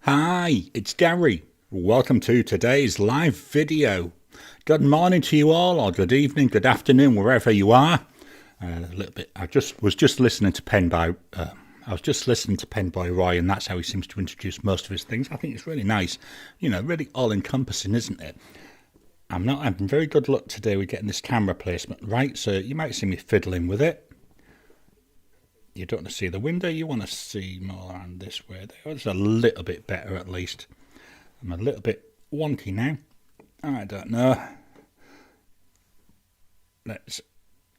Hi, it's Gary. Welcome to today's live video. Good morning to you all, or good evening, good afternoon, wherever you are. A little bit. I was just listening to Penboy Roy, and that's how he seems to introduce most of his things. I think it's really nice. You know, really all-encompassing, isn't it? I'm not having very good luck today with getting this camera placement right, so you might see me fiddling with it. You don't want to see the window, you want to see more on this way. It's a little bit better at least. I'm a little bit wonky now. I don't know. Let's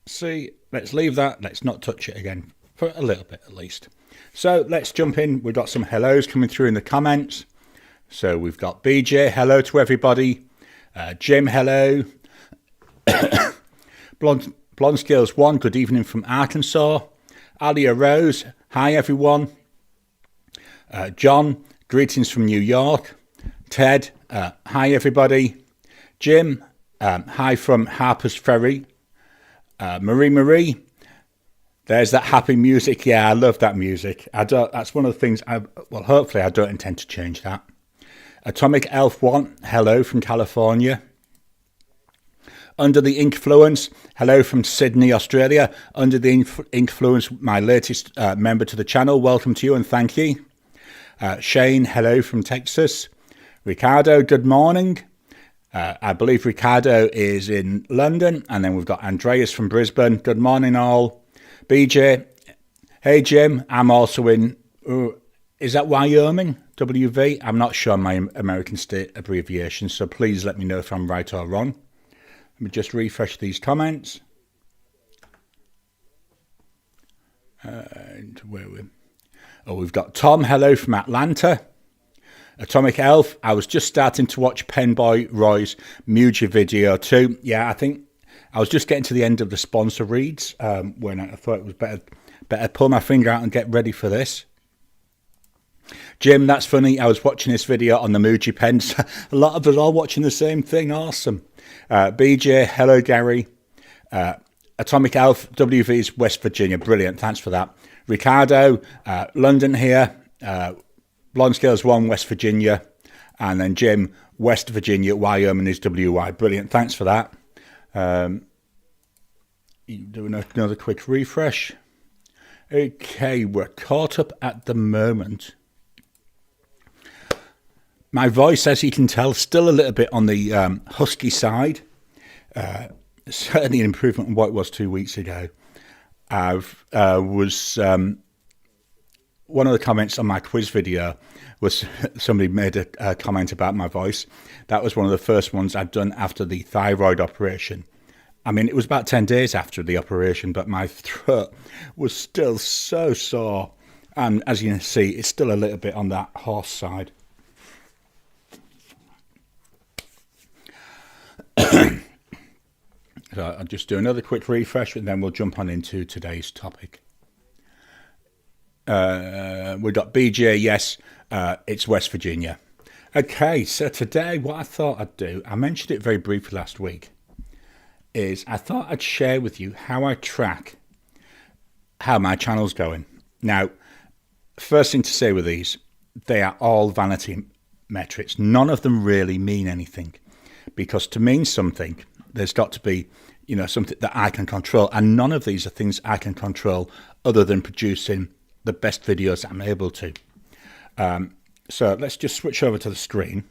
see. Let's leave that. Let's not touch it again for a little bit at least. So let's jump in. We've got some hellos coming through in the comments. So we've got BJ, hello to everybody. Jim, hello. Blonde Scales 1, good evening from Arkansas. Alia Rose, hi everyone. John, greetings from New York. Ted, hi everybody. Jim, hi from Harper's Ferry. Marie, there's that happy music. Yeah, I love that music. That's one of the things. Hopefully I don't intend to change that. Atomic Elf 1, hello from California. Under the Influence, hello from Sydney, Australia. Under the Influence, my latest member to the channel. Welcome to you and thank you. Shane, hello from Texas. Ricardo, good morning. I believe Ricardo is in London. And then we've got Andreas from Brisbane. Good morning, all. BJ, hey, Jim. I'm also in, is that Wyoming? WV? I'm not sure my American state abbreviation, so please let me know if I'm right or wrong. Let me just refresh these comments. And we've got Tom, hello from Atlanta. Atomic Elf, I was just starting to watch Penboy Roy's Muji video too. Yeah, I think I was just getting to the end of the sponsor reads when I thought it was better pull my finger out and get ready for this. Jim, that's funny. I was watching this video on the Muji pens. A lot of us all watching the same thing. Awesome. BJ, hello, Gary. Atomic Elf, WV's West Virginia. Brilliant. Thanks for that. Ricardo, London here. Blonde Scales 1, West Virginia. And then Jim, West Virginia, Wyoming is WY. Brilliant. Thanks for that. Doing another quick refresh. Okay, we're caught up at the moment. My voice, as you can tell, still a little bit on the husky side. Certainly an improvement on what it was 2 weeks ago. One of the comments on my quiz video was somebody made a comment about my voice. That was one of the first ones I'd done after the thyroid operation. I mean, it was about 10 days after the operation, but my throat was still so sore. And as you can see, it's still a little bit on that hoarse side. So I'll just do another quick refresh and then we'll jump on into today's topic. We've got BJ, yes, it's West Virginia. Okay, so today what I thought I'd do, I mentioned it very briefly last week, is I thought I'd share with you how I track how my channel's going. Now, first thing to say with these, they are all vanity metrics. None of them really mean anything, because to mean something, there's got to be, something that I can control. And none of these are things I can control other than producing the best videos that I'm able to. So let's just switch over to the screen.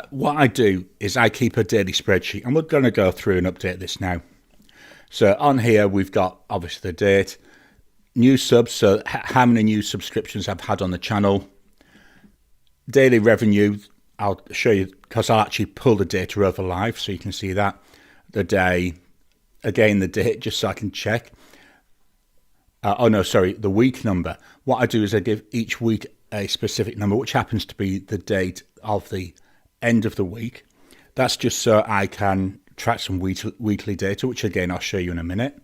What I do is I keep a daily spreadsheet, and we're going to go through and update this now. So on here, we've got obviously the date, new subs, so how many new subscriptions I've had on the channel, daily revenue. I'll show you, because I'll actually pull the data over live so you can see that. The day, again, the date, just so I can check. The week number. What I do is I give each week a specific number, which happens to be the date of the end of the week. That's just so I can track some weekly data, which again, I'll show you in a minute.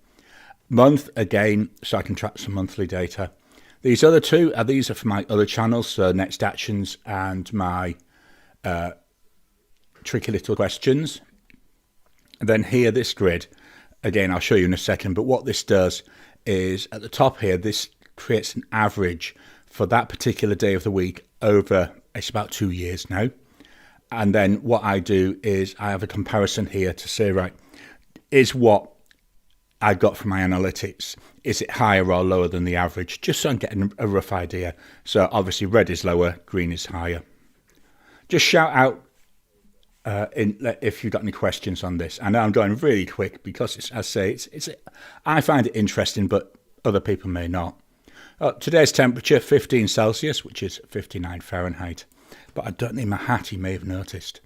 Month, again, so I can track some monthly data. These other two, these are for my other channels, so Next Actions and my Tricky Little Questions. And then here, this grid, again, I'll show you in a second, but what this does is at the top here, this creates an average for that particular day of the week over, it's about 2 years now. And then what I do is I have a comparison here to say, right, is what I got from my analytics, is it higher or lower than the average? Just so I'm getting a rough idea. So obviously red is lower, green is higher. Just shout out if you've got any questions on this. I know I'm going really quick because, it's, as I say, I find it interesting, but other people may not. Today's temperature, 15 Celsius, which is 59 Fahrenheit. But I don't need my hat, you may have noticed.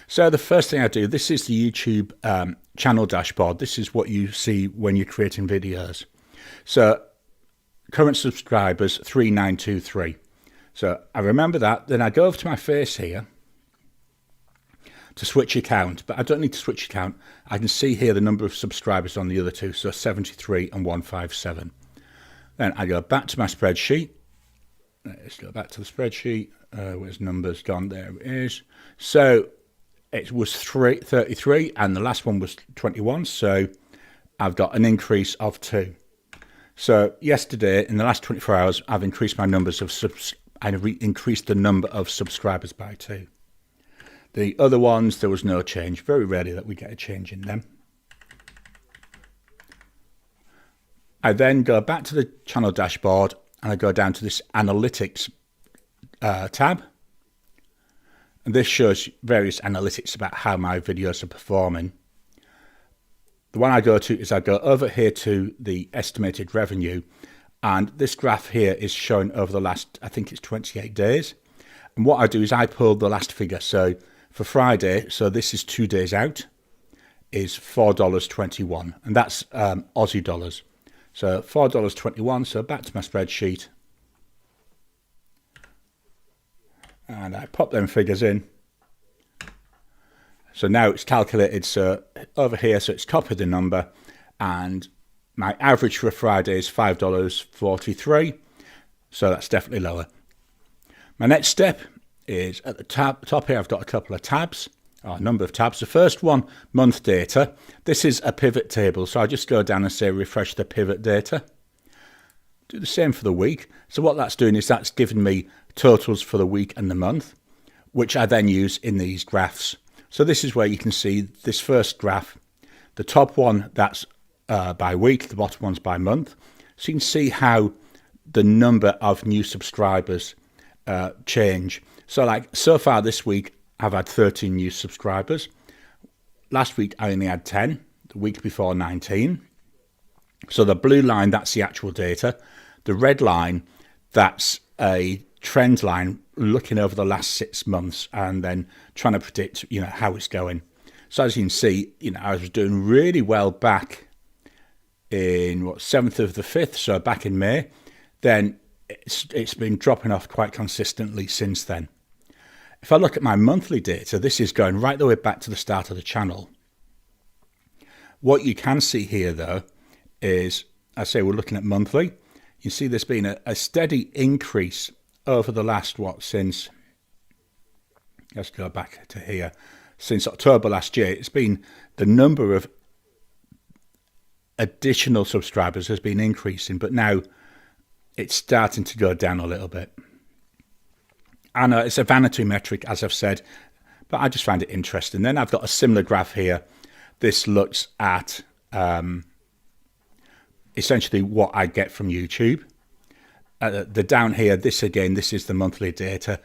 So the first thing I do, this is the YouTube channel dashboard. This is what you see when you're creating videos. So current subscribers, 3923. So I remember that. Then I go over to my face here to switch account. But I don't need to switch account. I can see here the number of subscribers on the other two. So 73 and 157. Then I go back to my spreadsheet. Let's go back to the spreadsheet. Where's numbers gone? There it is. So it was 33 and the last one was 21. So I've got an increase of 2. So yesterday, in the last 24 hours, I've increased my numbers of increased the number of subscribers by 2. The other ones, there was no change. Very rarely that we get a change in them. I then go back to the channel dashboard and I go down to this analytics tab. And this shows various analytics about how my videos are performing. The one I go to is I go over here to the estimated revenue. And this graph here is showing over the last, I think it's 28 days. And what I do is I pull the last figure. So for Friday, so this is 2 days out, is $4.21. And that's Aussie dollars. So $4.21. So back to my spreadsheet. And I pop them figures in. So now it's calculated. So over here, so it's copied the number. And my average for a Friday is $5.43. So that's definitely lower. My next step is at the top here, I've got a couple of tabs, or a number of tabs. The first one, month data. This is a pivot table. So I just go down and say refresh the pivot data. Do the same for the week. So what that's doing is that's giving me totals for the week and the month, which I then use in these graphs. So this is where you can see this first graph. The top one, that's by week. The bottom one's by month. So you can see how the number of new subscribers change. So like so far this week, I've had 13 new subscribers. Last week, I only had 10. The week before, 19. So the blue line, that's the actual data. The red line, that's a trend line looking over the last 6 months and then trying to predict, how it's going. So as you can see, I was doing really well back in 7th of the 5th, so back in May. Then it's been dropping off quite consistently since then. If I look at my monthly data, this is going right the way back to the start of the channel. What you can see here, though, is, I say we're looking at monthly. You see there's been a steady increase over the last, since, let's go back to here, since October last year. It's been, the number of additional subscribers has been increasing, but now it's starting to go down a little bit. I know it's a vanity metric, as I've said, but I just find it interesting. Then I've got a similar graph here. This looks at essentially what I get from YouTube. The down here, this is the monthly data.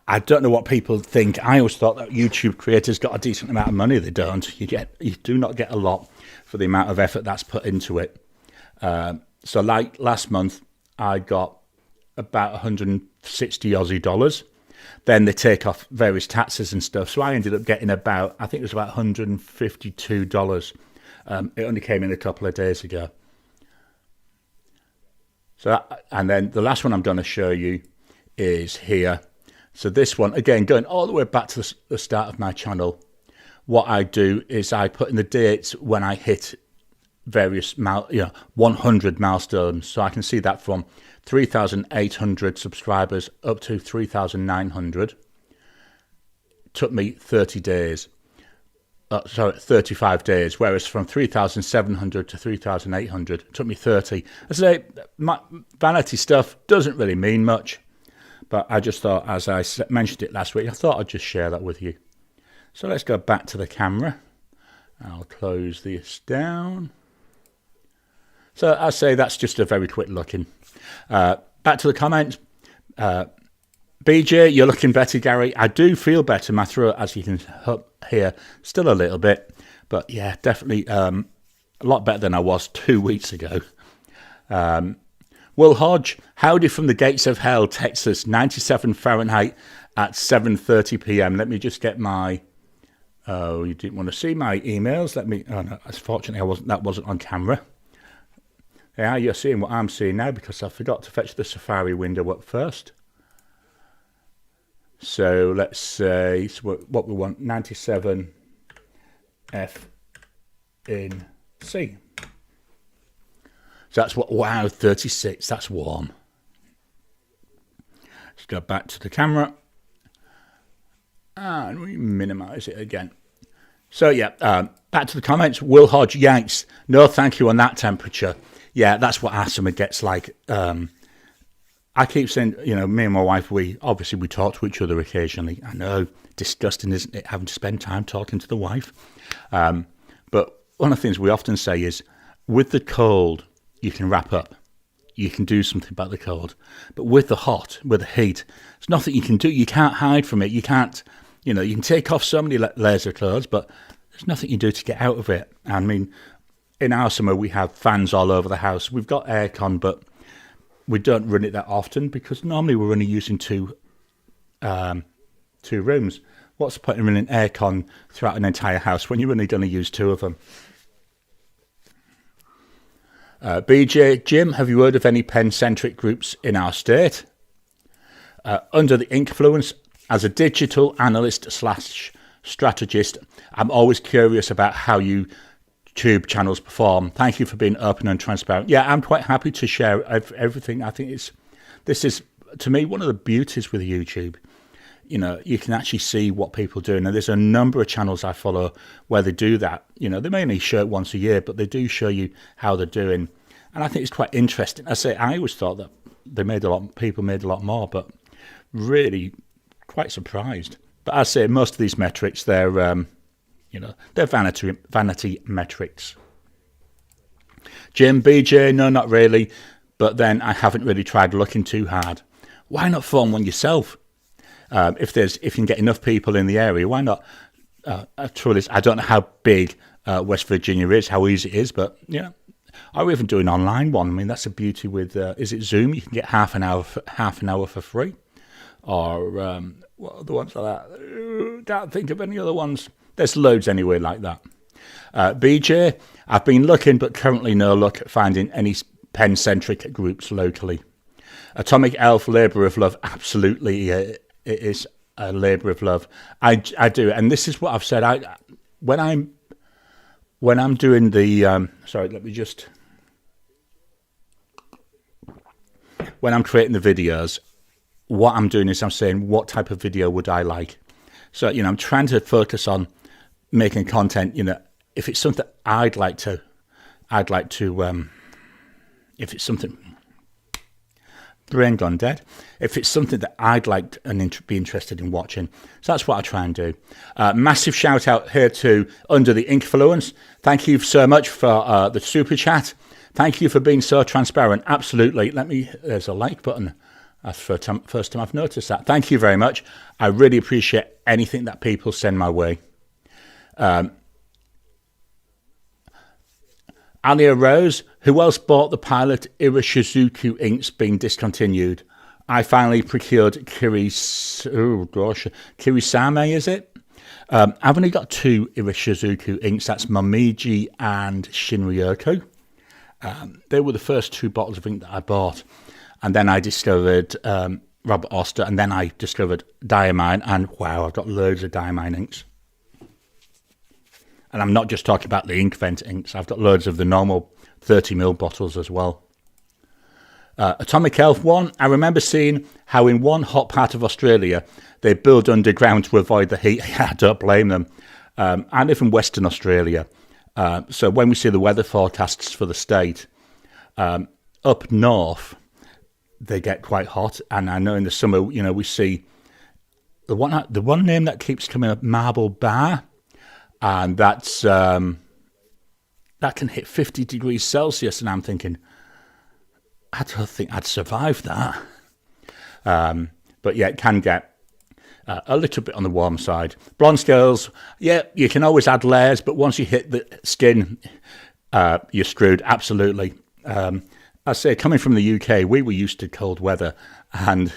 I don't know what people think. I always thought that YouTube creators got a decent amount of money. They don't. You do not get a lot for the amount of effort that's put into it. So like last month, I got about 160 Aussie dollars. Then they take off various taxes and stuff. So I ended up getting about, I think it was about $152. It only came in a couple of days ago. So, and then the last one I'm going to show you is here. So this one, again, going all the way back to the start of my channel, what I do is I put in the dates when I hit various 100 milestones. So I can see that from 3,800 subscribers up to 3,900. Took me 30 days. sorry, 35 days, whereas from 3,700 to 3,800 it took me 30. I say, my vanity stuff doesn't really mean much, but I just thought, as I mentioned it last week, I thought I'd just share that with you. So let's go back to the camera. I'll close this down. So I say that's just a very quick look in. Back to the comments. BJ, you're looking better, Gary. I do feel better. My throat, as you can hear, still a little bit. But yeah, definitely a lot better than I was 2 weeks ago. Will Hodge, howdy from the gates of hell, Texas, 97 Fahrenheit at 7:30 p.m. Let me just get my... Oh, you didn't want to see my emails. Let me... Oh, no, unfortunately, that wasn't on camera. Yeah, you're seeing what I'm seeing now because I forgot to fetch the Safari window up first. So let's say what we want, 97 F in C. So that's what, wow, 36, that's warm. Let's go back to the camera. And we minimize it again. So yeah, back to the comments. Will Hodge, Yanks, no thank you on that temperature. Yeah, that's what asthma gets like. I keep saying, you know, me and my wife, we talk to each other occasionally. I know, disgusting, isn't it, having to spend time talking to the wife? But one of the things we often say is, with the cold, you can wrap up. You can do something about the cold. But with the hot, with the heat, there's nothing you can do. You can't hide from it. You can't, you know, you can take off so many layers of clothes, but there's nothing you do to get out of it. I mean, in our summer, we have fans all over the house. We've got aircon, but we don't run it that often because normally we're only using two rooms. What's the point in running aircon throughout an entire house when you're only going to use two of them? BJ, Jim, have you heard of any pen-centric groups in our state? Under the influence, as a digital analyst / strategist, I'm always curious about how YouTube channels perform. Thank you for being open and transparent. Yeah, I'm quite happy to share everything. I think this is, to me, one of the beauties with YouTube. You know, you can actually see what people do. And there's a number of channels I follow where they do that. You know, they may only show it once a year, but they do show you how they're doing. And I think it's quite interesting. I always thought that people made a lot more, but really quite surprised. But I say most of these metrics, they're they're vanity metrics. Jim, BJ, no, not really. But then I haven't really tried looking too hard. Why not form one yourself? If you can get enough people in the area, why not? Truly, I don't know how big West Virginia is, how easy it is, but yeah, or even do an online one. I mean, that's the beauty with is it Zoom? You can get half an hour for free, or what other ones like that? Can't think of any other ones. There's loads anyway like that. BJ, I've been looking, but currently no luck at finding any pen-centric groups locally. Atomic Elf, Labour of Love, absolutely. It is a labour of love. I do, and this is what I've said. When I'm doing the when I'm creating the videos, what I'm doing is I'm saying what type of video would I like. So I'm trying to focus on making content. If it's something I'd like to. If it's something. Brain gone dead. If it's something that I'd like and be interested in watching, so that's what I try and do. Massive shout out here to Under the Influence. Thank you so much for the super chat. Thank you for being so transparent. Absolutely. There's a like button. That's the first time I've noticed that. Thank you very much. I really appreciate anything that people send my way. Alia Rose, who else bought the Pilot Irashizuku inks being discontinued? I finally procured Kirisame, is it? I've only got two Irashizuku inks. That's Momiji and Shinryoku. They were the first two bottles of ink that I bought. And then I discovered Robert Oster, and then I discovered Diamine, and wow, I've got loads of Diamine inks. And I'm not just talking about the Inkvent inks. I've got loads of the normal 30ml bottles as well. Atomic Elf 1. I remember seeing how in one hot part of Australia, they build underground to avoid the heat. I don't blame them. I live in Western Australia. So when we see the weather forecasts for the state, up north, they get quite hot. And I know in the summer, we see the one name that keeps coming up, Marble Bar, and that's that can hit 50 degrees Celsius. And I'm thinking, I don't think I'd survive that. But yeah, it can get a little bit on the warm side. Bronze scales, yeah, you can always add layers, but once you hit the skin, you're screwed, absolutely. I say, coming from the UK, we were used to cold weather, and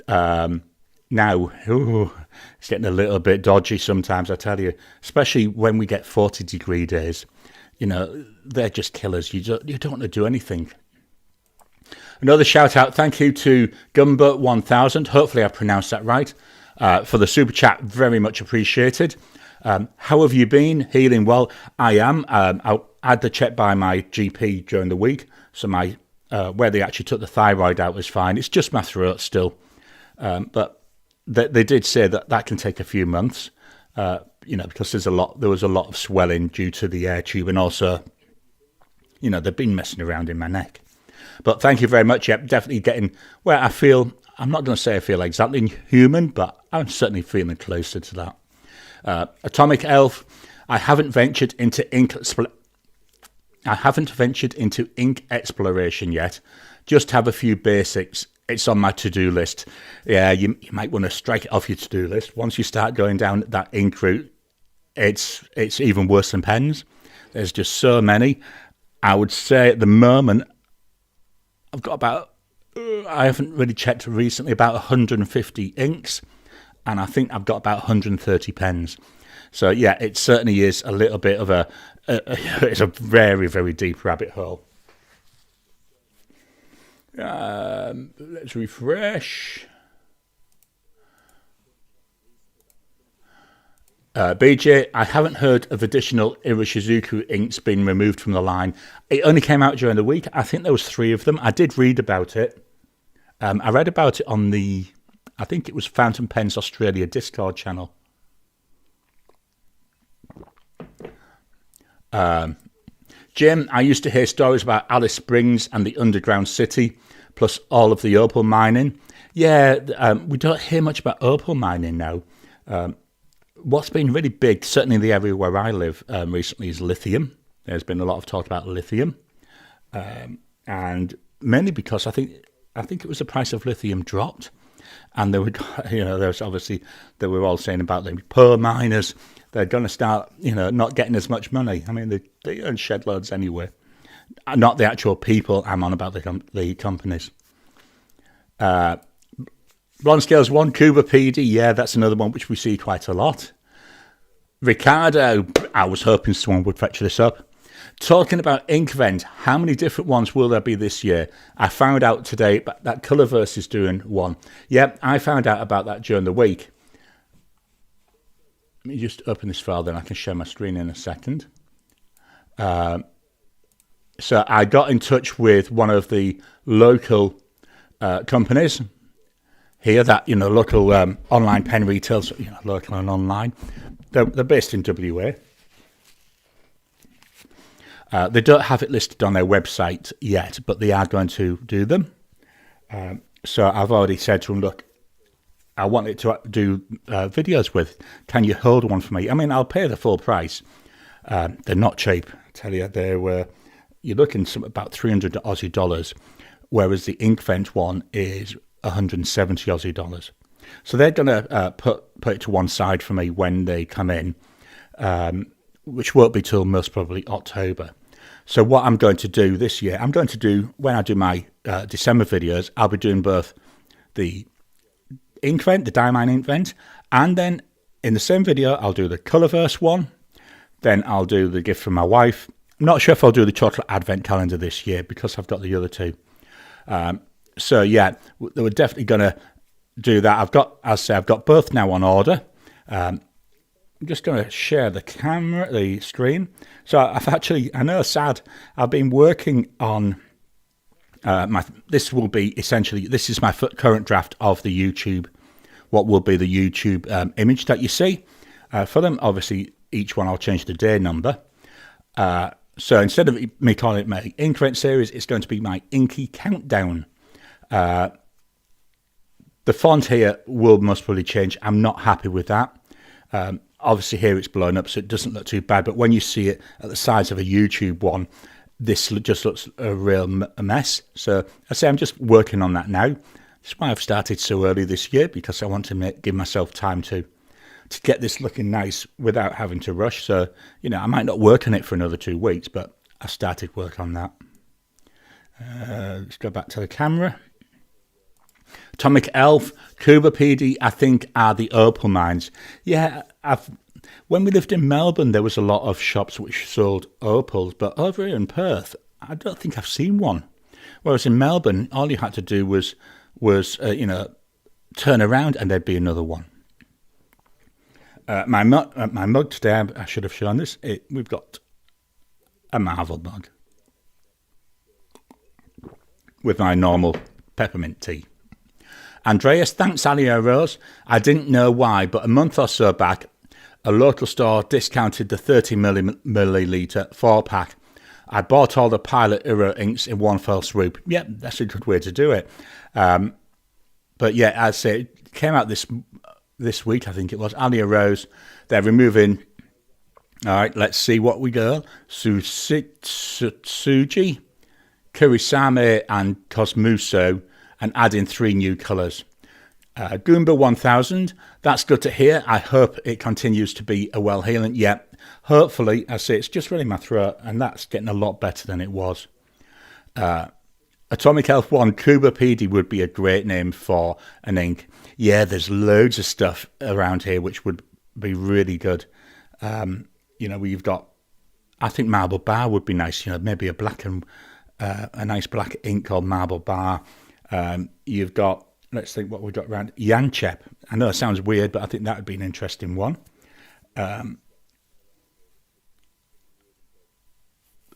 now it's getting a little bit dodgy sometimes, I tell you, especially when we get 40-degree days. They're just killers. You don't want to do anything. Another shout out, thank you to Gumba1000, hopefully I pronounced that right, for the super chat, very much appreciated. How have you been? Healing well? I am. I had the check by my GP during the week, so my where they actually took the thyroid out was fine. It's just my throat still, but they did say that can take a few months, because there was a lot of swelling due to the air tube, and also, they've been messing around in my neck. But thank you very much. Yep, definitely getting where I feel. I'm not going to say I feel exactly human, but I'm certainly feeling closer to that. Atomic Elf, I haven't ventured into ink exploration yet. Just have a few basics. It's on my to-do list. Yeah, you might want to strike it off your to-do list. Once you start going down that ink route, it's even worse than pens. There's just so many. I would say at the moment, I've got about, I haven't really checked recently, about 150 inks, and I think I've got about 130 pens. So yeah, it certainly is a little bit of it's a very, very deep rabbit hole. Let's refresh. BJ, I haven't heard of additional Iroshizuku inks being removed from the line. It only came out during the week. I think there was 3 of them. I did read about it. I read about it on I think it was Fountain Pens Australia Discord channel. Jim, I used to hear stories about Alice Springs and the underground city, plus all of the opal mining. Yeah, we don't hear much about opal mining now. What's been really big, certainly in the area where I live recently, is lithium. There's been a lot of talk about lithium, and mainly because I think it was the price of lithium dropped, and there was obviously they were all saying about the poor miners. They're going to start, not getting as much money. I mean, they earn shed loads anyway. Not the actual people. I'm on about the companies. Bronze Scales 1, Cuba PD. Yeah, that's another one which we see quite a lot. Ricardo, I was hoping someone would fetch this up. Talking about Inkvent, how many different ones will there be this year? I found out today that Colourverse is doing one. Yep, I found out about that during the week. Let me just open this file, then I can share my screen in a second. So I got in touch with one of the local companies here, that local online pen retailers, local and online. They're based in WA. They don't have it listed on their website yet, but they are going to do them. So I've already said to them, look, I want it to do videos with. Can you hold one for me? I mean, I'll pay the full price. They're not cheap, I tell you. You're looking about 300 Aussie dollars, whereas the Inkvent one is 170 Aussie dollars. So they're going to put it to one side for me when they come in, which won't be till most probably October. So what I'm going to do this year, when I do my December videos, I'll be doing both the Inkvent, the Diamine Inkvent, and then in the same video, I'll do the Colourverse one. Then I'll do the gift from my wife. I'm not sure if I'll do the chocolate advent calendar this year because I've got the other two. So yeah, they were definitely going to do that. I've got both now on order. I'm just going to share the screen. So I know it's sad. I've been working on this is my current draft of the YouTube, what will be the YouTube image that you see. For them, obviously, each one I'll change the day number. So instead of me calling it my Ink-Rent series, it's going to be my Inky Countdown. The font here will most probably change. I'm not happy with that. Obviously here it's blown up, so it doesn't look too bad. But when you see it at the size of a YouTube one, this just looks a real mess. So I say I'm just working on that now. That's why I've started so early this year, because I want to give myself time to get this looking nice without having to rush. So, you know, I might not work on it for another 2 weeks, but I started work on that. Let's go back to the camera. Atomic Elf, Cuba PD, I think, are the opal mines. Yeah, when we lived in Melbourne, there was a lot of shops which sold opals, but over here in Perth, I don't think I've seen one. Whereas in Melbourne, all you had to do was you know, turn around and there'd be another one. My mug today, I should have shown this. We've got a Marvel mug with my normal peppermint tea. Andreas, thanks, Alio Rose. I didn't know why, but a month or so back, a local store discounted the 30 milliliter 4-pack. I bought all the Pilot Hero inks in one fell swoop. Yep, that's a good way to do it. But yeah, I'd say it came out this week, I think it was. Alio Rose, they're removing. All right, let's see what we got. Suji, Kurisame, and Cosmuso, and adding 3 new colours. Goomba 1000, that's good to hear. I hope it continues to be a well-healing. Yeah, hopefully. I say it's just really my throat, and that's getting a lot better than it was. Atomic Elf 1, Cuba PD would be a great name for an ink. Yeah, there's loads of stuff around here which would be really good. You know, we've got, I think Marble Bar would be nice. You know, maybe a nice black ink called Marble Bar. You've got, let's think what we've got around. Yanchep. I know it sounds weird, but I think that would be an interesting one.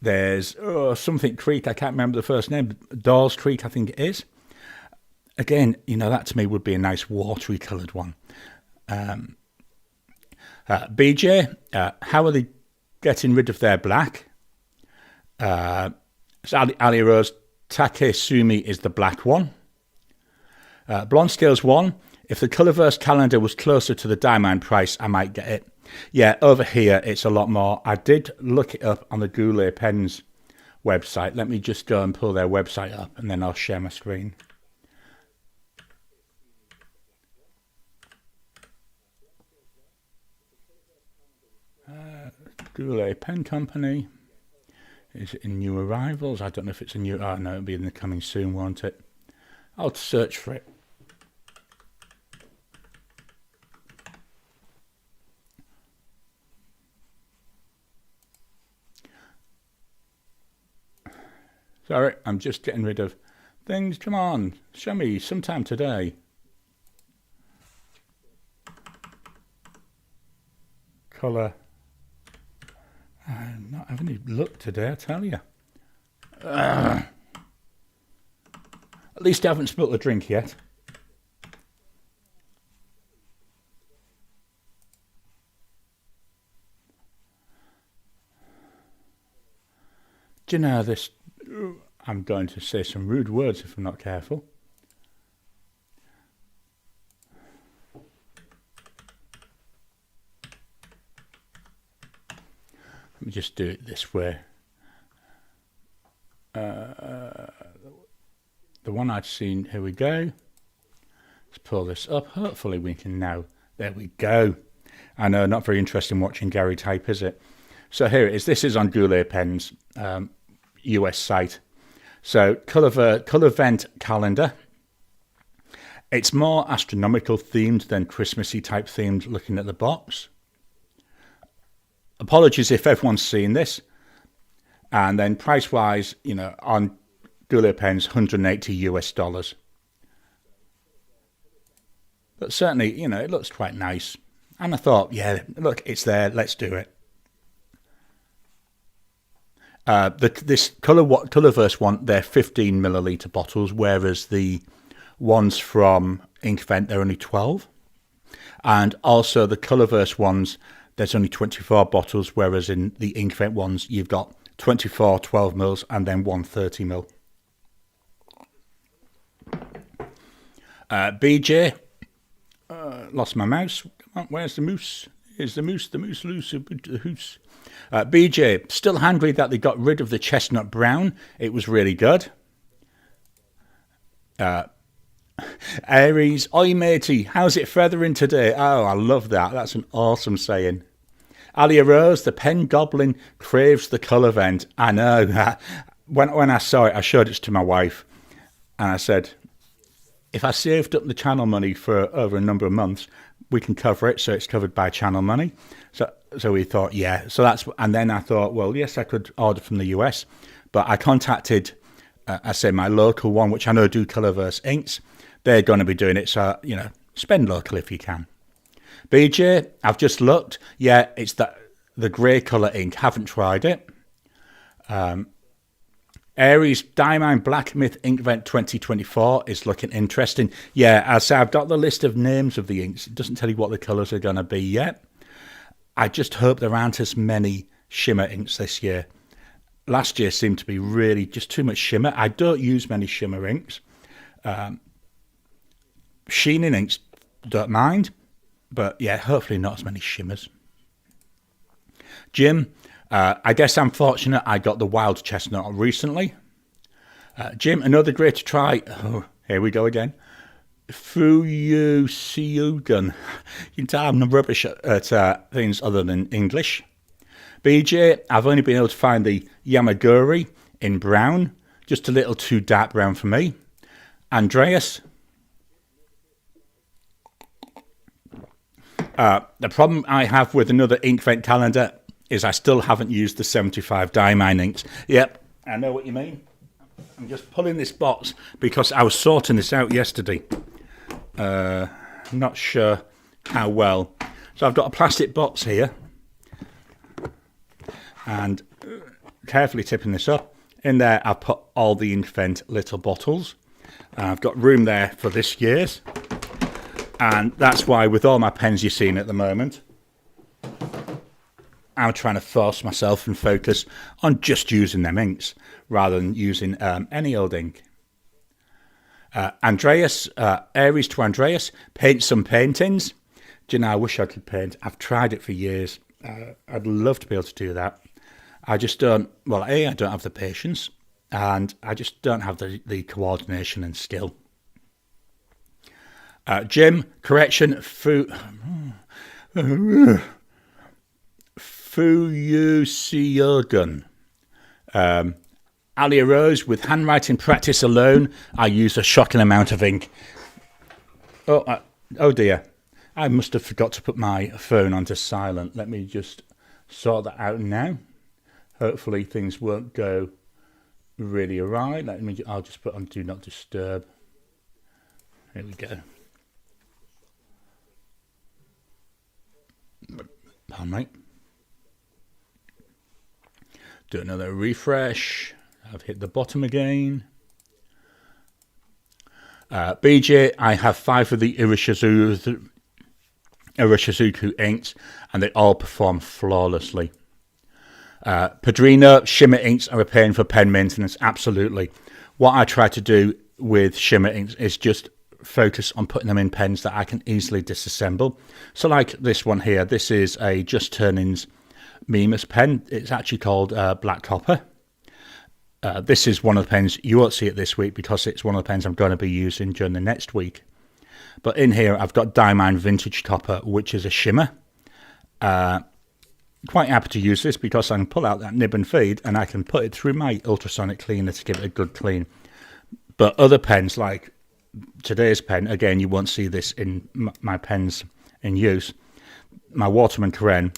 There's something Creek. I can't remember the first name. Dawes Creek, I think it is. Again, you know, that to me would be a nice watery coloured one. BJ, how are they getting rid of their black? So Ali Rose, Takesumi is the black one. Blonde Scales 1, if the Colourverse calendar was closer to the Diamond price, I might get it. Yeah, over here it's a lot more. I did look it up on the Goulet Pens website. Let me just go and pull their website up and then I'll share my screen. Goulet Pen Company. Is it in new arrivals? I don't know if it's a new... Oh, no, it'll be in the coming soon, won't it? I'll search for it. Sorry, I'm just getting rid of things. Come on, show me sometime today. Colour. I'm not having any luck today, I tell you. At least I haven't spilt the drink yet. Do you know this? I'm going to say some rude words if I'm not careful. Let me just do it this way. The one I'd seen, here we go. Let's pull this up. Hopefully we can now. There we go. I know, not very interesting watching Gary type, is it? So here it is. This is on Goulet Pens US site. So Colourvent calendar. It's more astronomical themed than Christmassy type themed looking at the box. Apologies if everyone's seen this. And then price wise, you know, on Goulet Pens, $180 US. But certainly, you know, it looks quite nice. And I thought, yeah, look, it's there. Let's do it. This Colourverse one, they're 15 milliliter bottles, whereas the ones from Inkvent, they're only 12. And also the Colourverse ones, there's only 24 bottles, whereas in the Inkvent ones, you've got 24 12 mils and then one 30 mil. BJ, lost my mouse. Come on, where's the moose? Here's the moose loose, the hoose. BJ, still angry that they got rid of the chestnut brown. It was really good. Aries, oi matey, how's it feathering today? Oh, I love that. That's an awesome saying. Alia Rose, the pen goblin craves the colour vent. I know. When I saw it, I showed it to my wife, and I said, if I saved up the channel money for over a number of months, we can cover it, so it's covered by channel money. So we thought, yeah. So that's, and then I thought, well, yes, I could order from the US, but I contacted, my local one, which I know do Colourverse inks. They're going to be doing it, so spend local if you can. BJ, I've just looked. Yeah, it's the grey colour ink. Haven't tried it. Aries Diamond Black Myth Inkvent 2024 is looking interesting. Yeah, as I've got the list of names of the inks. It doesn't tell you what the colours are going to be yet. I just hope there aren't as many shimmer inks this year. Last year seemed to be really just too much shimmer. I don't use many shimmer inks. Sheening inks, don't mind. But yeah, hopefully not as many shimmers. Jim, I guess I'm fortunate I got the wild chestnut recently. Jim, another great to try. Oh, here we go again. Fuyusiugun. You can tell I'm rubbish at things other than English. BJ, I've only been able to find the Yamaguri in brown. Just a little too dark brown for me. Andreas. The problem I have with another Inkvent calendar is I still haven't used the 75 Diamine inks. Yep, I know what you mean. I'm just pulling this box because I was sorting this out yesterday. I'm not sure how well. So I've got a plastic box here. And carefully tipping this up. In there I've put all the Inkvent little bottles. I've got room there for this year's. And that's why with all my pens you're seeing at the moment, I'm trying to force myself and focus on just using them inks rather than using any old ink. Andreas, Aries to Andreas, paint some paintings. Do you know, I wish I could paint. I've tried it for years. I'd love to be able to do that. I just don't, well, I don't have the patience, and I just don't have the coordination and skill. Jim, correction, Fuyusiogun. Alia Rose, with handwriting practice alone, I use a shocking amount of ink. Oh dear. I must have forgot to put my phone onto silent. Let me just sort that out now. Hopefully things won't go really awry. I'll just put on Do Not Disturb. Here we go. Pardon me. Do another refresh. I've hit the bottom again. BJ, I have 5 of the Irashizuku inks, and they all perform flawlessly. Padrino, shimmer inks are a pain for pen maintenance, absolutely. What I try to do with shimmer inks is just focus on putting them in pens that I can easily disassemble. So like this one here, this is a Just Turnings Mimas pen. It's actually called Black Copper. This is one of the pens, you won't see it this week because it's one of the pens I'm going to be using during the next week. But in here I've got Diamine Vintage Copper, which is a shimmer. Quite happy to use this because I can pull out that nib and feed and I can put it through my ultrasonic cleaner to give it a good clean. But other pens like today's pen, again, you won't see this in my pens in use. My Waterman Karen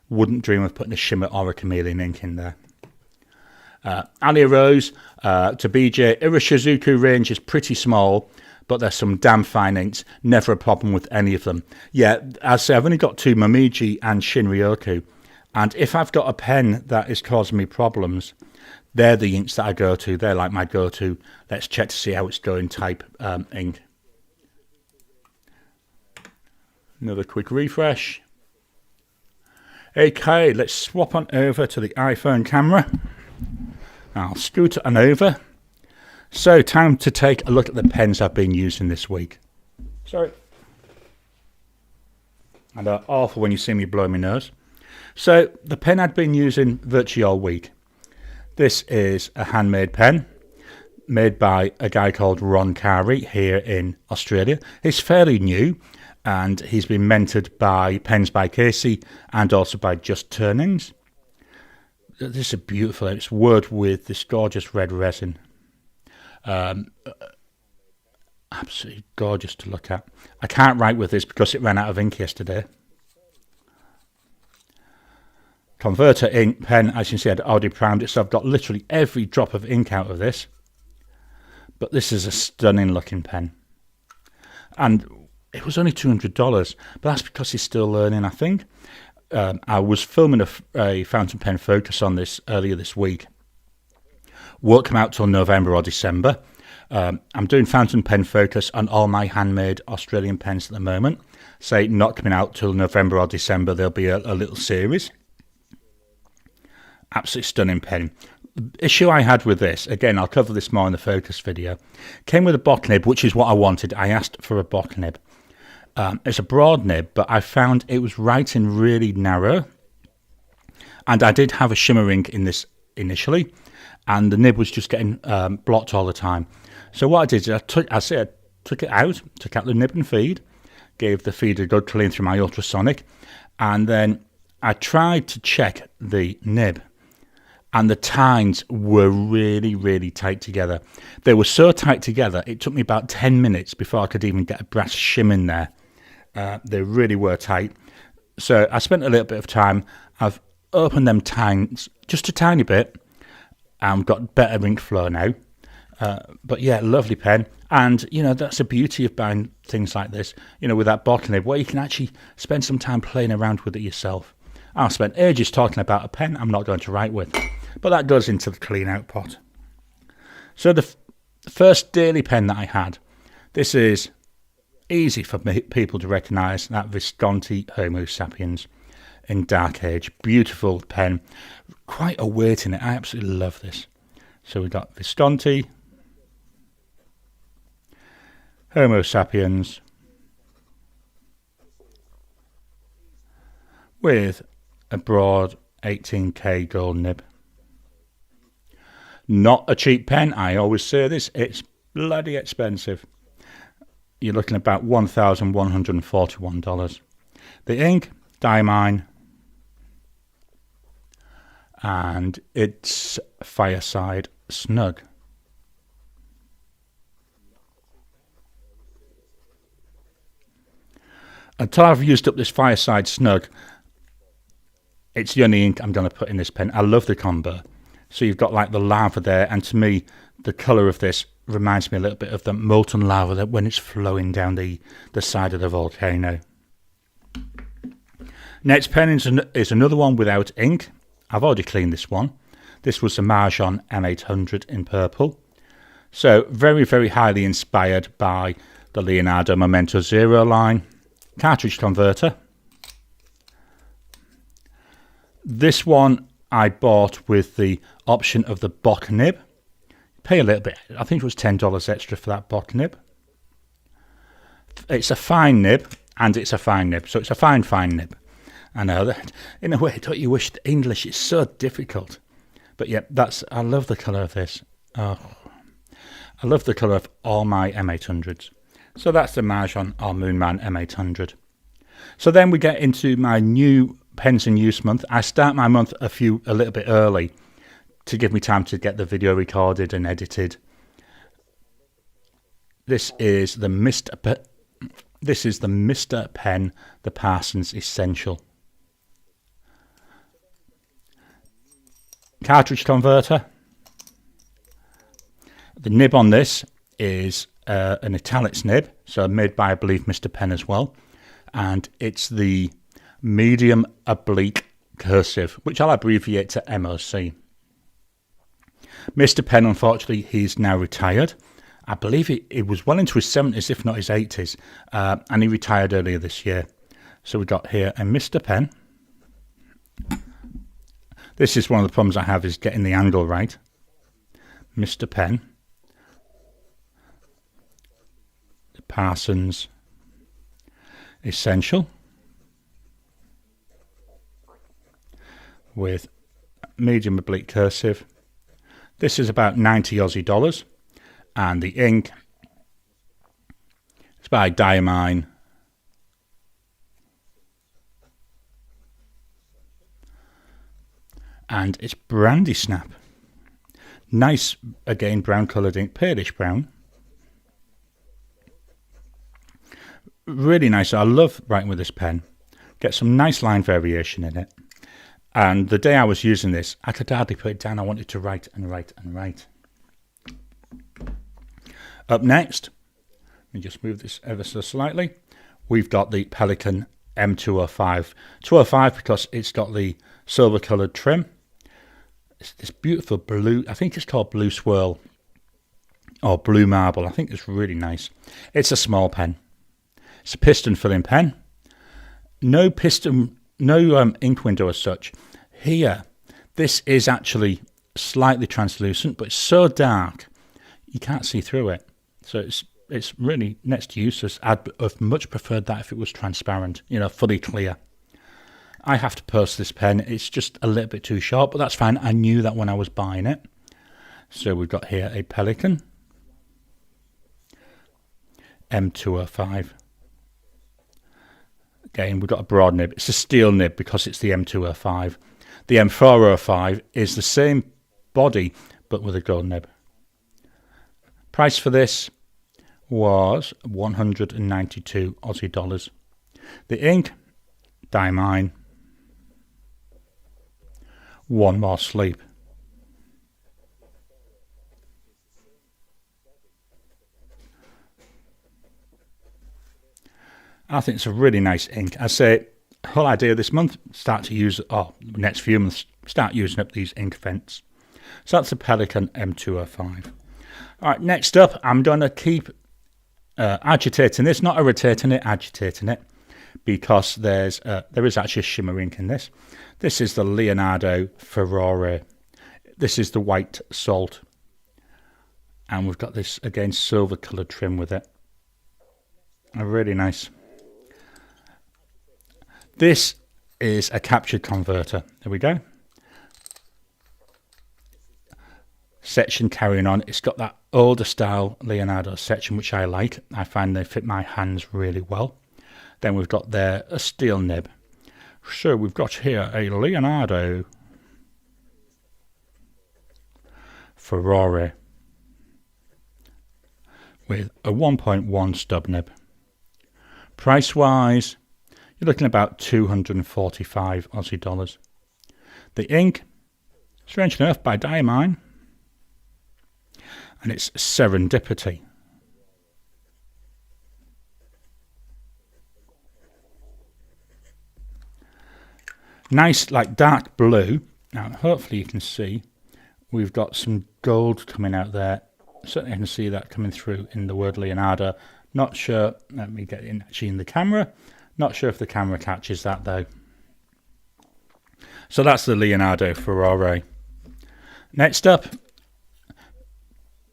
wouldn't dream of putting a shimmer or a chameleon ink in there. Alia Rose, to BJ, Irashizuku range is pretty small, but there's some damn fine inks. Never a problem with any of them. Yeah, as I say, I've only got 2, Momiji and Shinryoku. And if I've got a pen that is causing me problems, they're the inks that I go to. They're like my go-to. Let's check to see how it's going type ink. Another quick refresh. Okay, let's swap on over to the iPhone camera. I'll scoot on over. So, time to take a look at the pens I've been using this week. Sorry. And they're awful when you see me blow my nose. So, the pen I'd been using virtually all week. This is a handmade pen made by a guy called Ron Carey here in Australia. He's fairly new and he's been mentored by Pens by Casey and also by Just Turnings. This is beautiful. It's worked with this gorgeous red resin. Absolutely gorgeous to look at. I can't write with this because it ran out of ink yesterday. Converter ink pen, as you can see, I'd already primed it, so I've got literally every drop of ink out of this. But this is a stunning looking pen. And it was only $200, but that's because he's still learning, I think. I was filming a fountain pen focus on this earlier this week. Won't come out till November or December. I'm doing fountain pen focus on all my handmade Australian pens at the moment. Say not coming out till November or December, there'll be a little series. Absolutely stunning pen. The issue I had with this, again, I'll cover this more in the focus video, came with a bock nib, which is what I wanted. I asked for a bock nib. It's a broad nib, but I found it was writing really narrow. And I did have a shimmer ink in this initially, and the nib was just getting blocked all the time. So what I did is I took it out, took out the nib and feed, gave the feed a good clean through my ultrasonic, and then I tried to check the nib. And the tines were really, really tight together. They were so tight together, it took me about 10 minutes before I could even get a brass shim in there. They really were tight. So I spent a little bit of time. I've opened them tines just a tiny bit and got better ink flow now. But yeah, lovely pen. And, you know, that's the beauty of buying things like this, you know, with that bock nib, where you can actually spend some time playing around with it yourself. I've spent ages talking about a pen I'm not going to write with, but that goes into the clean out pot. So the first daily pen that I had, this is easy for people to recognise, that Visconti Homo Sapiens in Dark Age. Beautiful pen, quite a weight in it. I absolutely love this. So we've got Visconti, Homo Sapiens, with a broad 18K gold nib. Not a cheap pen, I always say this, it's bloody expensive. You're looking at about $1,141. The ink, Diamine, and it's Fireside Snug. Until I've used up this Fireside Snug, it's the only ink I'm going to put in this pen. I love the combo. So you've got like the lava there, and to me, the colour of this reminds me a little bit of the molten lava that when it's flowing down the side of the volcano. Next pen is another one without ink. I've already cleaned this one. This was the Majohn M800 in purple. So very, very highly inspired by the Leonardo Memento Zero line. Cartridge converter. This one I bought with the option of the bock nib. Pay a little bit, I think it was $10 extra for that bock nib. It's a fine nib, and it's a fine nib, so it's a fine nib. I know that, in a way, don't you wish the English is so difficult? But yeah, I love the colour of this. Oh, I love the colour of all my M800s. So that's the Majohn or Moonman M800. So then we get into my new pens in use month. I start my month a little bit early to give me time to get the video recorded and edited. This is the Mr. Pen, the Parsons Essential. Cartridge converter. The nib on this is an italics nib, so made by, I believe, Mr. Pen as well. And it's the medium oblique cursive, which I'll abbreviate to MOC. Mr. Pen, unfortunately, he's now retired. I believe he was well into his 70s, if not his 80s, and he retired earlier this year. So we got here a Mr. Pen This is one of the problems I have, is getting the angle right. Mr. Pen. The Parsons Essential. With medium oblique cursive. This is about 90 Aussie dollars. And the ink is by Diamine. And it's Brandy Snap. Nice, again, brown coloured ink, palish brown. Really nice. I love writing with this pen. Get some nice line variation in it. And the day I was using this, I could hardly put it down. I wanted to write and write and write. Up next, let me just move this ever so slightly. We've got the Pelikan M205. 205 because it's got the silver coloured trim. It's this beautiful blue, I think it's called Blue Swirl or Blue Marble. I think it's really nice. It's a small pen. It's a piston filling pen. No piston, no ink window as such. Here, this is actually slightly translucent, but it's so dark you can't see through it. So it's really next to useless. I'd have much preferred that if it was transparent, you know, fully clear. I have to post this pen. It's just a little bit too sharp, but that's fine. I knew that when I was buying it. So we've got here a Pelikan M205. Again, we've got a broad nib. It's a steel nib because it's the M205. The M405 is the same body, but with a gold nib. Price for this was 192 Aussie dollars. The ink, Diamine. One More Sleep. I think it's a really nice ink. I say, whole idea this month, start to use, or next few months, start using up these ink vents. So that's the Pelikan M205. All right, next up, I'm going to keep agitating this, not irritating it, agitating it, because there is actually a shimmer ink in this. This is the Leonardo Ferrari. This is the white salt. And we've got this, again, silver coloured trim with it. Really nice. This is a captured converter. There we go. Section carrying on. It's got that older style Leonardo section, which I like. I find they fit my hands really well. Then we've got there a steel nib. So we've got here a Leonardo Ferrari with a 1.1 stub nib. Price wise, you're looking about 245 Aussie dollars. The ink, strangely enough, by Diamine, and it's Serendipity. Nice, like dark blue. Now, hopefully you can see we've got some gold coming out there. Certainly I can see that coming through in the word Leonardo. Not sure, let me get in actually in the camera. Not sure if the camera catches that though. So that's the Leonardo Ferrari. Next up,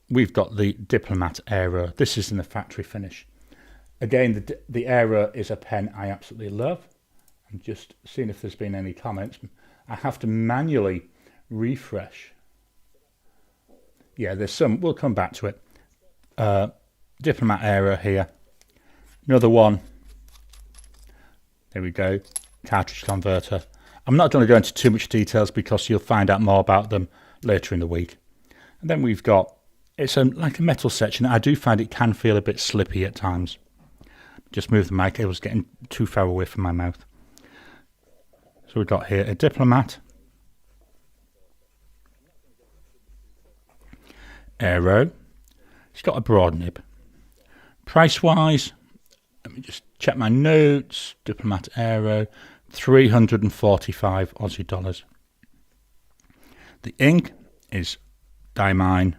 we've got the Diplomat Aero. This is in the factory finish. Again, the Aero is a pen I absolutely love. I'm just seeing if there's been any comments. I have to manually refresh. Yeah, there's some. We'll come back to it. Diplomat Aero here. Another one. There we go. Cartridge converter. I'm not going to go into too much details because you'll find out more about them later in the week. And then we've got, it's like a metal section. I do find it can feel a bit slippy at times. Just move the mic. It was getting too far away from my mouth. So we've got here a Diplomat Aero. It's got a broad nib. Price wise, let me just check my notes. Diplomat Aero, 345 Aussie dollars. The ink is Diamine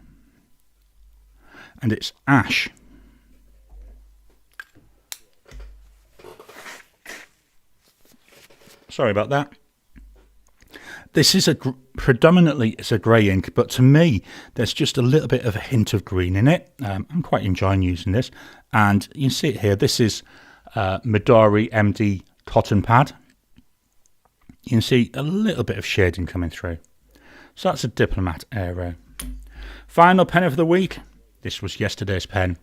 and it's ash. Sorry about that. This is predominantly it's a grey ink, but to me, there's just a little bit of a hint of green in it. I'm quite enjoying using this. And you can see it here. This is Midori MD cotton pad. You can see a little bit of shading coming through. So that's a Diplomat Aero. Final pen of the week. This was yesterday's pen.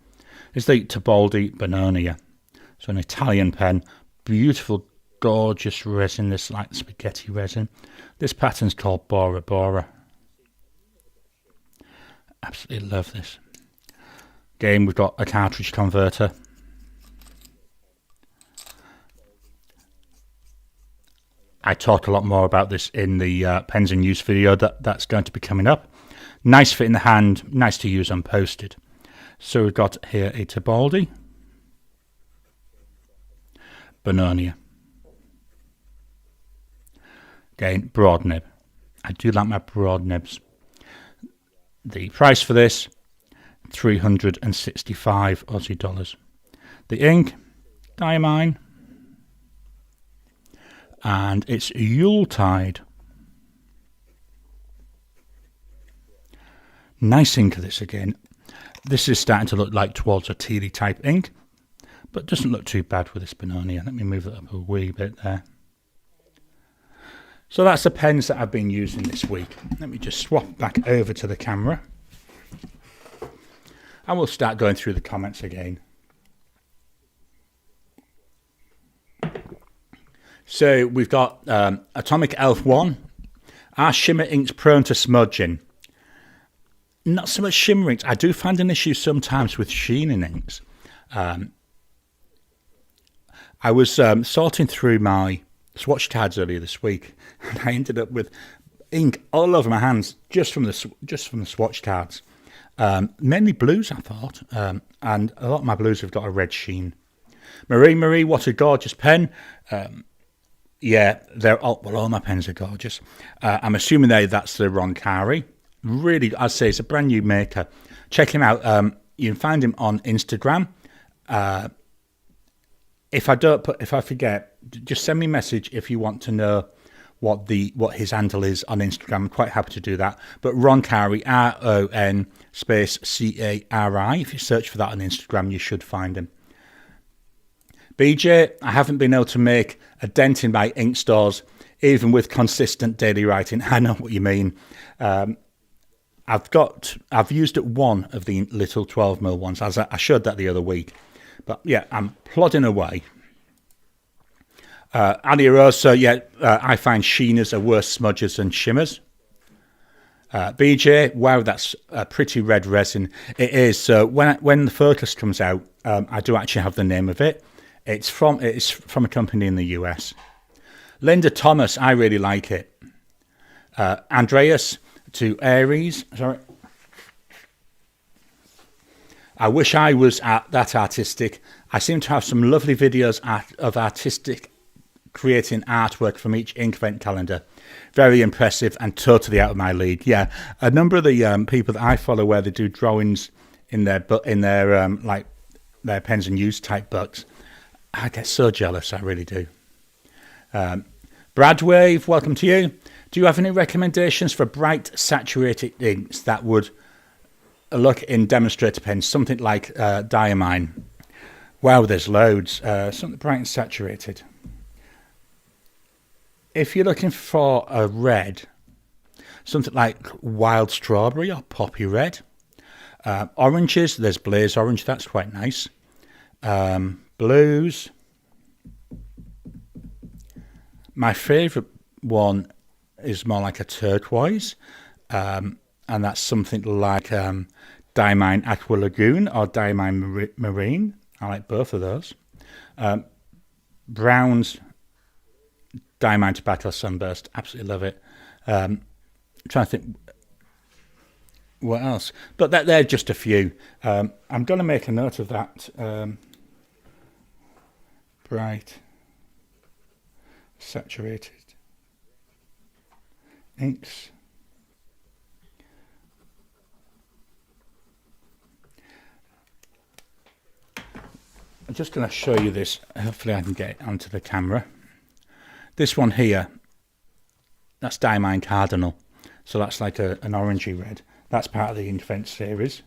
Is the Tibaldi Bononia. So an Italian pen. Beautiful, gorgeous resin. This like spaghetti resin. This pattern's called Bora Bora. Absolutely love this. Again, we've got a cartridge converter. I talk a lot more about this in the pens in use video that's going to be coming up. Nice fit in the hand, nice to use unposted. So we've got here a Tibaldi Bononia. Again, broad nib. I do like my broad nibs. The price for this, 365 Aussie dollars. The ink, Diamine. And it's Yuletide. Nice ink of this again. This is starting to look like towards a tealy type ink, but doesn't look too bad with this Bononia. Let me move it up a wee bit there. So that's the pens that I've been using this week. Let me just swap back over to the camera. And we'll start going through the comments again. So we've got Atomic Elf 1. Are shimmer inks prone to smudging? Not so much shimmer inks. I do find an issue sometimes with sheening inks. I was sorting through my swatch cards earlier this week, and I ended up with ink all over my hands just from the swatch cards. Mainly blues, I thought, and a lot of my blues have got a red sheen. Marie, what a gorgeous pen! Yeah, all my pens are gorgeous. I'm assuming that's the Roncari. Really, I'd say it's a brand new maker. Check him out. You can find him on Instagram. If I forget, just send me a message if you want to know what his handle is on Instagram. I'm quite happy to do that. But Roncari, RON space CARI. If you search for that on Instagram, you should find him. BJ, I haven't been able to make a dent in my ink stores, even with consistent daily writing. I know what you mean. I've used one of the little 12mm ones, as I showed that the other week. But yeah, I'm plodding away. Adiosa, I find sheeners are worse smudgers than shimmers. BJ, wow, that's a pretty red resin. It is. So when the Focus comes out, I do actually have the name of it. It's from a company in the US. Linda Thomas, I really like it. Andreas to Aries, sorry. I wish I was that artistic. I seem to have some lovely videos of artistic creating artwork from each Inkvent calendar. Very impressive and totally out of my league. Yeah, a number of the people that I follow where they do drawings in their like their pens and use type books, I get so jealous. I really do. Brad Wave, welcome to you. Do you have any recommendations for bright saturated inks that would look in demonstrator pens? Something like Diamine. Wow, there's loads. Something bright and saturated. If you're looking for a red, something like Wild Strawberry or Poppy Red. Oranges, there's Blaze Orange. That's quite nice. Blues. My favourite one is more like a turquoise, and that's something like Diamine Aqua Lagoon or Diamine Marine. I like both of those. Browns, Diamine Tobacco Sunburst. Absolutely love it. I'm trying to think what else, but they're just a few. I'm going to make a note of that. Bright saturated inks. I'm just going to show you this. Hopefully I can get it onto the camera. This one here that's Diamine Cardinal. So that's like an orangey red. That's part of the Inkvent series.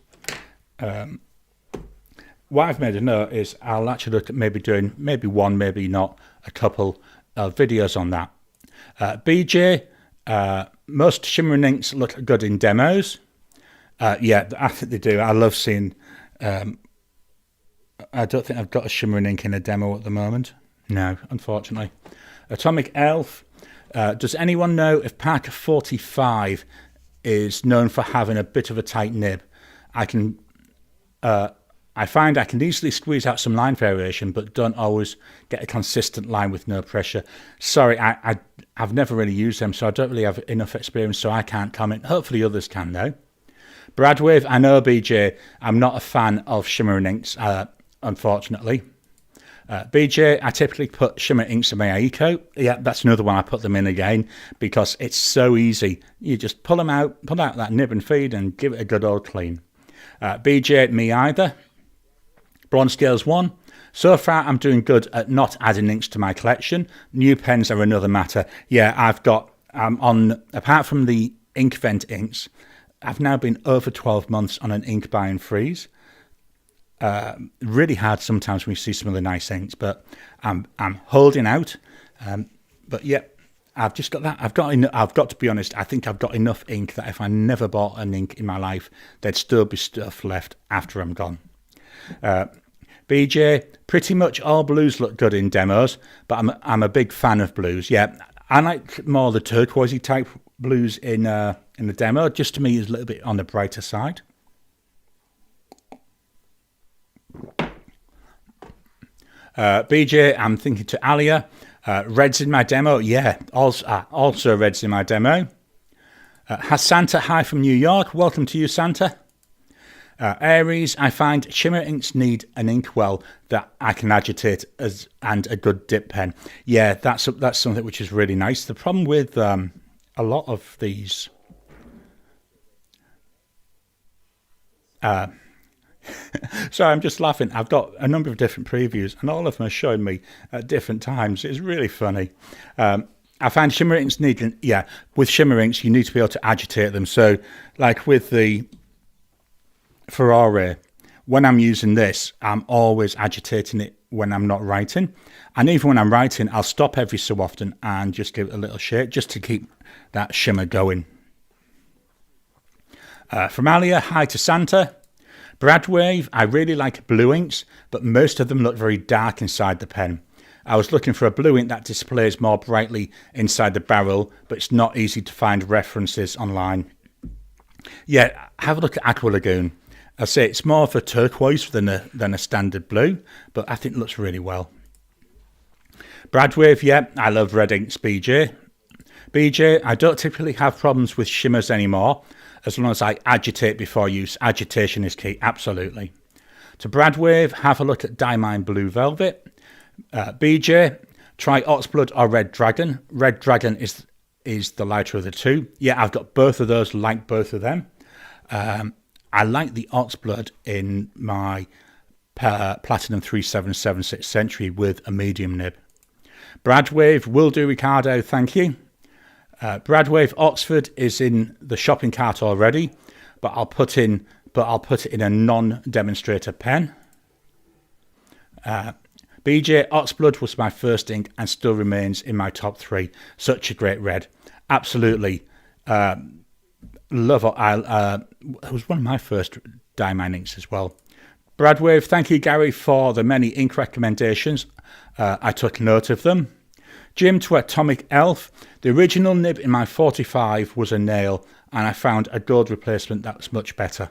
What I've made a note is I'll actually look at maybe doing maybe one, maybe not, a couple of videos on that. BJ, most shimmering inks look good in demos. Yeah, I think they do. I love seeing... I don't think I've got a shimmering ink in a demo at the moment. No, unfortunately. Atomic Elf. Does anyone know if Parker 45 is known for having a bit of a tight nib? I find I can easily squeeze out some line variation, but don't always get a consistent line with no pressure. Sorry, I've never really used them, so I don't really have enough experience, so I can't comment. Hopefully others can, though. Bradwave, I know, BJ, I'm not a fan of shimmering inks, unfortunately. BJ, I typically put shimmer inks in my Aiko. Yeah, that's another one I put them in again, because it's so easy. You just pull them out, pull out that nib and feed, and give it a good old clean. BJ, me either. Bronze Scales 1. So far, I'm doing good at not adding inks to my collection. New pens are another matter. Yeah, I've got, apart from the Inkvent inks, I've now been over 12 months on an ink buying freeze. Really hard sometimes when you see some of the nice inks, but I'm holding out. But yeah, I've just got that. I've got to be honest, I think I've got enough ink that if I never bought an ink in my life, there'd still be stuff left after I'm gone. BJ, pretty much all blues look good in demos, but I'm a big fan of blues. Yeah, I like more the turquoisey type blues in the demo. Just to me is a little bit on the brighter side. BJ, I'm thinking to Alia. Reds in my demo. Yeah, also reds in my demo. Has Santa hi from New York. Welcome to you, Santa. Aries, I find shimmer inks need an inkwell that I can agitate and a good dip pen. Yeah, that's something which is really nice. The problem with a lot of these... Sorry, I'm just laughing. I've got a number of different previews, and all of them are showing me at different times. It's really funny. I find shimmer inks need... Yeah, with shimmer inks, you need to be able to agitate them. So, like with the Ferrari, when I'm using this, I'm always agitating it when I'm not writing. And even when I'm writing, I'll stop every so often and just give it a little shake, just to keep that shimmer going. From Alia, hi to Santa. Bradwave, I really like blue inks, but most of them look very dark inside the pen. I was looking for a blue ink that displays more brightly inside the barrel, but it's not easy to find references online. Yeah, have a look at Aqua Lagoon. I say it's more of a turquoise than a standard blue, but I think it looks really well. Bradwave, yeah, I love red inks, BJ. BJ, I don't typically have problems with shimmers anymore, as long as I agitate before use. Agitation is key, absolutely. To Bradwave, have a look at Diamine Blue Velvet. BJ, try Oxblood or Red Dragon. Red Dragon is the lighter of the two. Yeah, I've got both of those, like both of them. I like the Oxblood in my Platinum 3776 Century with a medium nib. Bradwave, will do, Ricardo, thank you. Bradwave Oxford is in the shopping cart already, but I'll put it in a non-demonstrator pen. BJ Oxblood was my first ink and still remains in my top 3. Such a great red, absolutely. Love it. It was one of my first Diamine inks as well. Bradwave, thank you, Gary, for the many ink recommendations. I took note of them. Jim to Atomic Elf. The original nib in my 45 was a nail, and I found a gold replacement that was much better.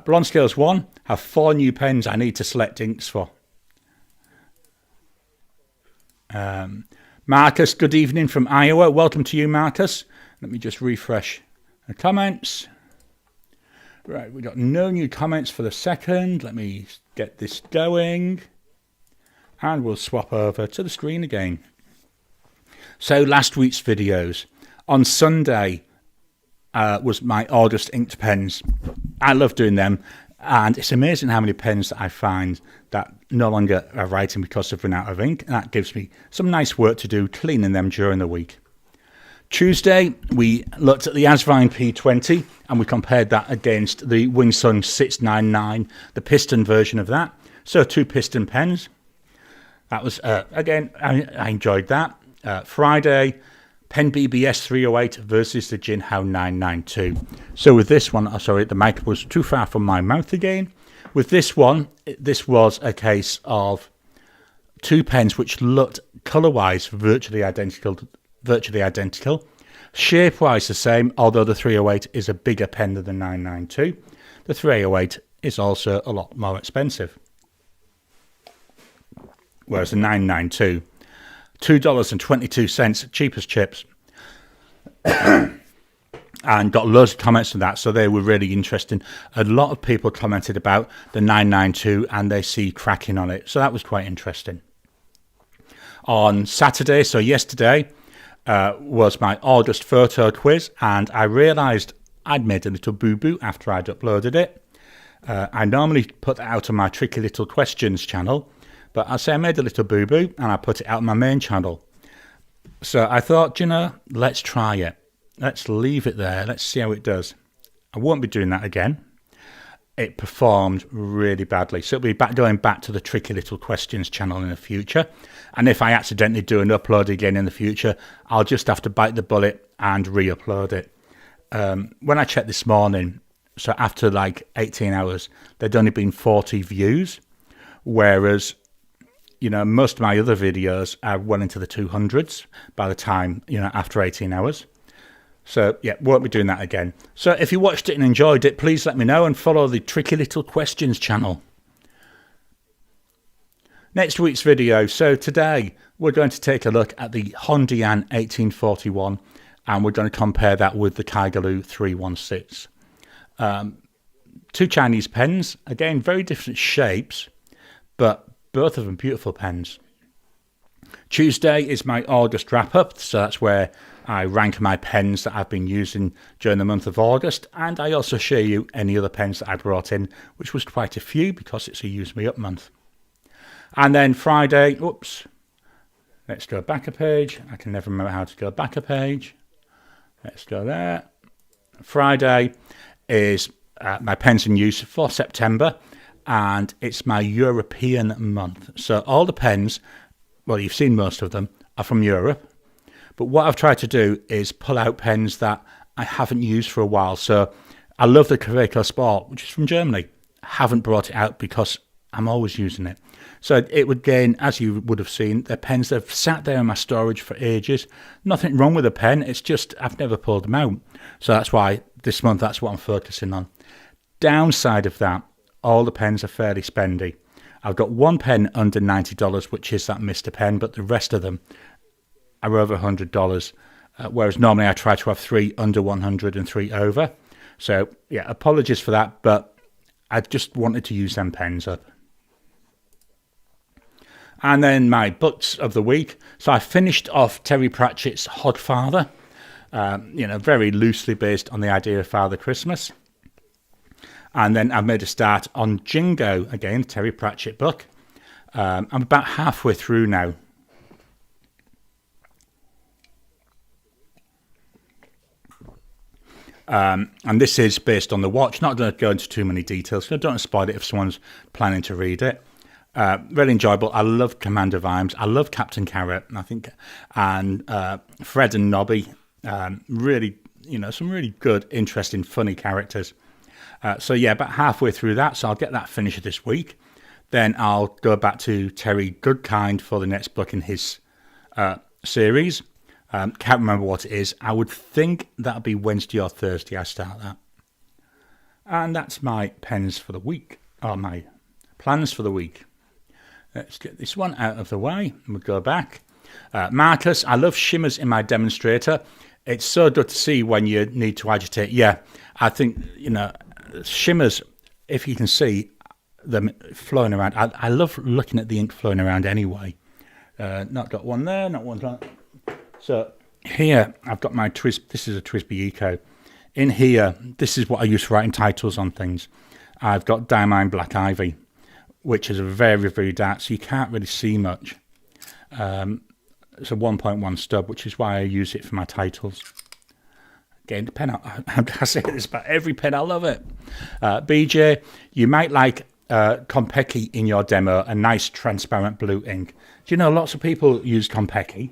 Blonde Scales 1. Have 4 new pens I need to select inks for. Marcus, good evening from Iowa. Welcome to you, Marcus. Let me just refresh the comments. Right, we got no new comments for the second. Let me get this going. And we'll swap over to the screen again. So last week's videos. On Sunday was my August inked pens. I love doing them. And it's amazing how many pens that I find that no longer are writing because they've run out of ink. And that gives me some nice work to do cleaning them during the week. Tuesday, we looked at the Asvine P20 and we compared that against the Wing Sung 699, the piston version of that. So 2 piston pens. That was, again, I enjoyed that. Friday, Pen BBS 308 versus the Jinhao 992. So with this one, sorry, the mic was too far from my mouth again. With this one, this was a case of 2 pens which looked colour-wise virtually identical. Shape-wise the same, although the 308 is a bigger pen than the 992. The 308 is also a lot more expensive. Whereas the 992, $2.22, cheap as chips. And got loads of comments on that, so they were really interesting. A lot of people commented about the 992 and they see cracking on it, so that was quite interesting. On Saturday, so yesterday, was my August photo quiz, and I realised I'd made a little boo-boo after I'd uploaded it. I normally put that out on my Tricky Little Questions channel, but I say I made a little boo-boo and I put it out on my main channel. So I thought, you know, let's try it. Let's leave it there. Let's see how it does. I won't be doing that again. It performed really badly. So it'll be going back to the Tricky Little Questions channel in the future. And if I accidentally do an upload again in the future, I'll just have to bite the bullet and re-upload it. When I checked this morning, so after like 18 hours, there'd only been 40 views. Whereas, you know, most of my other videos are well into the 200s by the time, you know, after 18 hours. So, yeah, won't be doing that again. So if you watched it and enjoyed it, please let me know and follow the Tricky Little Questions channel. Next week's video. So today, we're going to take a look at the Hondian 1841, and we're going to compare that with the Kaigaloo 316. 2 Chinese pens, again, very different shapes, but both of them beautiful pens. Tuesday is my August wrap-up, so that's where I rank my pens that I've been using during the month of August, and I also show you any other pens that I brought in, which was quite a few because it's a Use Me Up month. And then Friday, oops, let's go back a page. I can never remember how to go back a page. Let's go there. Friday is my pens in use for September, and it's my European month. So all the pens, well, you've seen most of them, are from Europe. But what I've tried to do is pull out pens that I haven't used for a while. So I love the Kaweco Sport, which is from Germany. I haven't brought it out because I'm always using it. So it would gain, as you would have seen, they're pens that have sat there in my storage for ages. Nothing wrong with the pen. It's just I've never pulled them out. So that's why this month that's what I'm focusing on. Downside of that, all the pens are fairly spendy. I've got one pen under $90, which is that Mr. Pen, but the rest of them are over $100, whereas normally I try to have 3 under 100 and 3 over. So, yeah, apologies for that, but I just wanted to use them pens up. And then my books of the week. So I finished off Terry Pratchett's Hodfather, you know, very loosely based on the idea of Father Christmas. And then I've made a start on Jingo, again, Terry Pratchett book. I'm about halfway through now. And this is based on the watch. Not going to go into too many details, so don't spoil it if someone's planning to read it. Really enjoyable. I love Commander Vimes. I love Captain Carrot, I think, and Fred and Nobby. Really, you know, some really good, interesting, funny characters. So yeah, about halfway through that, so I'll get that finished this week. Then I'll go back to Terry Goodkind for the next book in his series. Can't remember what it is. I would think that'll be Wednesday or Thursday I start that. And that's my pens for the week, or my plans for the week. Let's get this one out of the way and we'll go back. Marcus, I love shimmers in my demonstrator. It's so good to see when you need to agitate. Yeah, I think, you know, shimmers, if you can see them flowing around. I love looking at the ink flowing around anyway. Not got one there, not one there. So here I've got my this is a TWSBI Eco. In here, this is what I use for writing titles on things. I've got Diamine Black Ivy, which is a very, very dark, so you can't really see much. it's a 1.1 stub, which is why I use it for my titles. Again, the pen, I say this about every pen, I love it. BJ, you might like Konpeki in your demo, a nice transparent blue ink. Do you know lots of people use Konpeki?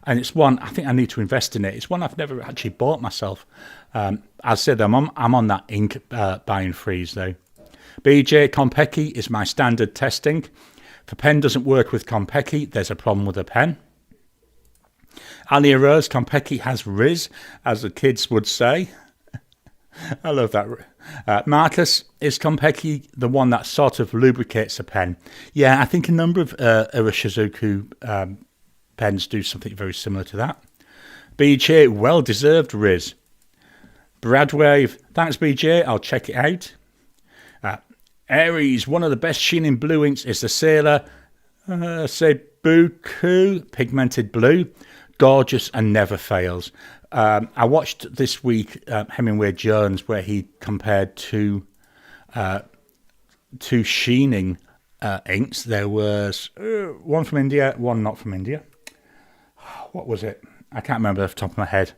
And it's one, I think I need to invest in it. It's one I've never actually bought myself. I said I'm on that ink buying freeze though. BJ, Konpeki is my standard test ink. If a pen doesn't work with Konpeki, there's a problem with the pen. Alia Rose, Konpeki has Riz, as the kids would say. I love that. Marcus, is Konpeki the one that sort of lubricates a pen? Yeah, I think a number of Iroshizuku pens do something very similar to that. BJ, well-deserved Riz. Bradwave, thanks BJ, I'll check it out. Aries, one of the best sheening blue inks is the Sailor Seibuku Pigmented Blue. Gorgeous and never fails. I watched this week Hemingway Jones, where he compared two sheening inks. There was one from India, one not from India. What was it? I can't remember off the top of my head.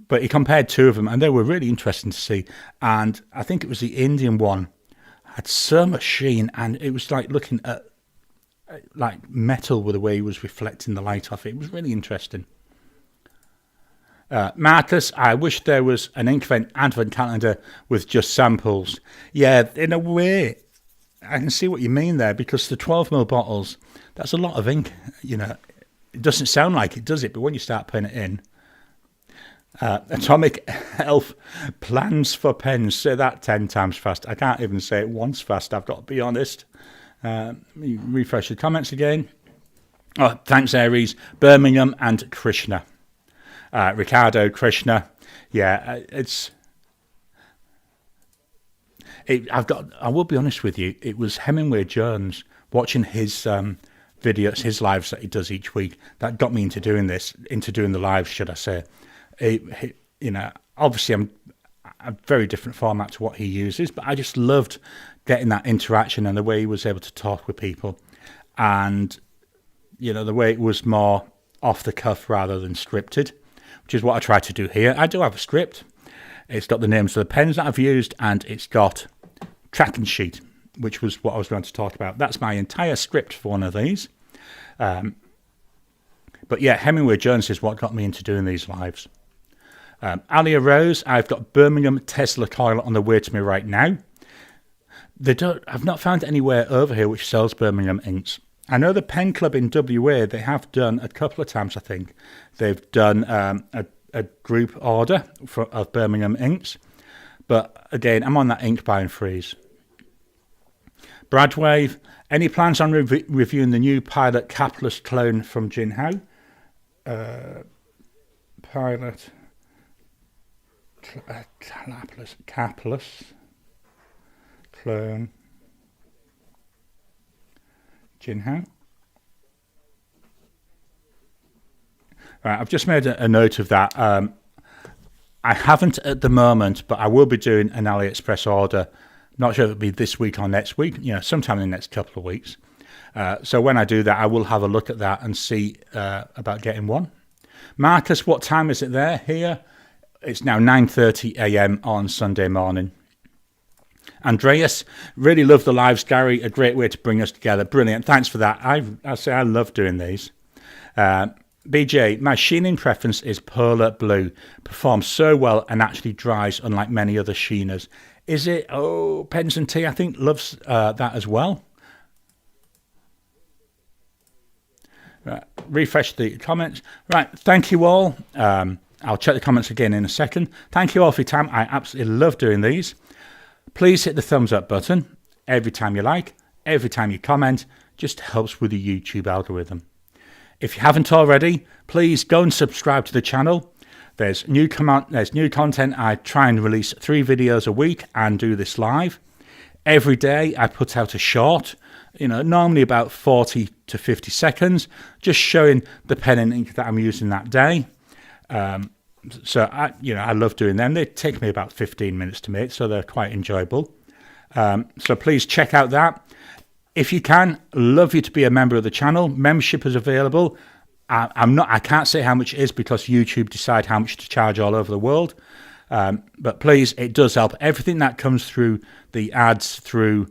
But he compared two of them, and they were really interesting to see. And I think it was the Indian one had so much sheen, and it was like looking at like metal with the way he was reflecting the light off it. It was really interesting. Marcus, I wish there was an Inkvent advent calendar with just samples. Yeah, in a way, I can see what you mean there, because the 12ml bottles, that's a lot of ink. You know, it doesn't sound like it, does it? But when you start putting it in. Atomic Elf, plans for pens. Say that 10 times fast. I can't even say it once fast, I've got to be honest. Let me refresh the comments again. Oh, thanks Aries, Birmingham and Krishna. Ricardo, Krishna. Yeah, I will be honest with you, it was Hemingway Jones, watching his videos, his lives that he does each week, that got me into doing the lives, should I say. You know, obviously I'm a very different format to what he uses, but I just loved getting that interaction and the way he was able to talk with people, and you know, the way it was more off the cuff rather than scripted, which is what I try to do here. I do have a script. It's got the names of the pens that I've used, and it's got tracking sheet, which was what I was going to talk about. That's my entire script for one of these. But yeah, Hemingway Jones is what got me into doing these lives. Alia Rose, I've got Birmingham Tesla coil on the way to me right now. I've not found anywhere over here which sells Birmingham inks. I know the Pen Club in WA, they have done a couple of times, I think. They've done a group order of Birmingham inks. But again, I'm on that ink buying freeze. Bradwave, any plans on reviewing the new Pilot capless clone from Jinhao? Pilot capless clone Jinhao. Right, I've just made a note of that. I haven't at the moment, but I will be doing an AliExpress order. Not sure if it'll be this week or next week, you know, sometime in the next couple of weeks. So when I do that, I will have a look at that and see about getting one. Marcus, what time is it there? Here, it's now 9:30 a.m. on Sunday morning. Andreas, really love the lives, Gary. A great way to bring us together. Brilliant. Thanks for that. I say I love doing these. BJ, my sheening preference is Polar Blue. Performs so well and actually dries unlike many other sheeners. Is it? Oh, Pens and Tea, I think, loves that as well. Right, refresh the comments. Right, thank you all. I'll check the comments again in a second. Thank you all for your time. I absolutely love doing these. Please hit the thumbs up button every time you like, every time you comment. Just helps with the YouTube algorithm. If you haven't already, please go and subscribe to the channel. There's new content. I try and release 3 videos a week and do this live. Every day I put out a short, you know, normally about 40 to 50 seconds, just showing the pen and ink that I'm using that day. So I love doing them. They take me about 15 minutes to make, so they're quite enjoyable. So please check out that. If you can, love you to be a member of the channel. Membership is available. I can't say how much it is because YouTube decide how much to charge all over the world. But please, it does help. Everything that comes through the ads, through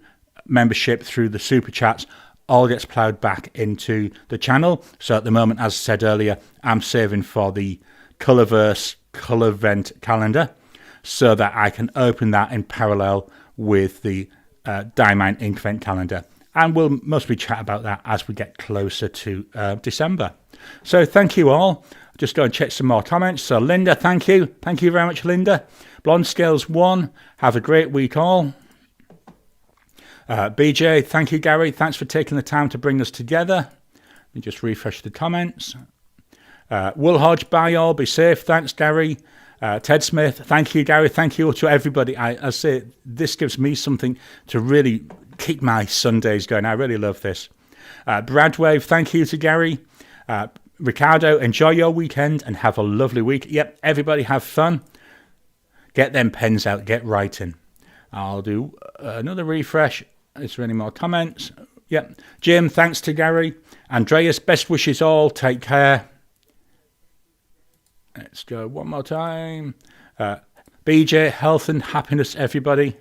membership, through the super chats, all gets ploughed back into the channel. So at the moment, as I said earlier, I'm saving for the Colourverse Colour Vent calendar so that I can open that in parallel with the Diamine Inkvent calendar. And we'll mostly chat about that as we get closer to December. So thank you all. Just go and check some more comments. So Linda, thank you. Thank you very much, Linda. Blonde Scales 1, have a great week all. BJ, thank you, Gary. Thanks for taking the time to bring us together. Let me just refresh the comments. Wool Hodge, bye all. Be safe. Thanks, Gary. Ted Smith, thank you, Gary. Thank you to everybody. I say this gives me something to really keep my Sundays going. I really love this. Bradwave, thank you to Gary. Ricardo, enjoy your weekend and have a lovely week. Yep, everybody have fun. Get them pens out, get writing. I'll do another refresh. Is there any more comments? Yep. Jim, thanks to Gary. Andreas, best wishes all. Take care. Let's go one more time. BJ, health and happiness, everybody.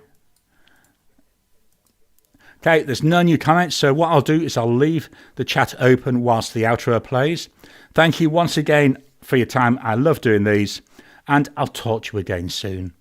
Okay, there's no new comments, so what I'll do is I'll leave the chat open whilst the outro plays. Thank you once again for your time. I love doing these, and I'll talk to you again soon.